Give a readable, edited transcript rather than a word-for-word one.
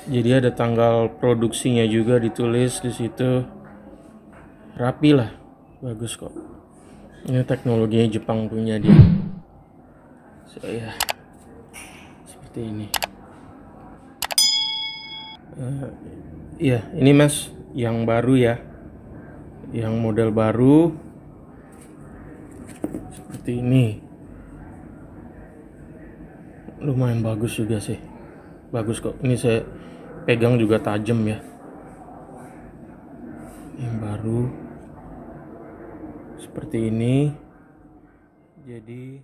Jadi ada tanggal produksinya juga ditulis di situ. Rapi lah, bagus kok. Ini teknologinya Jepang punya dia. So ya, seperti ini. Iya, ini mas yang baru ya, yang model baru seperti ini. Lumayan bagus juga sih, bagus kok. Ini saya pegang juga tajam ya. Yang baru seperti ini. Jadi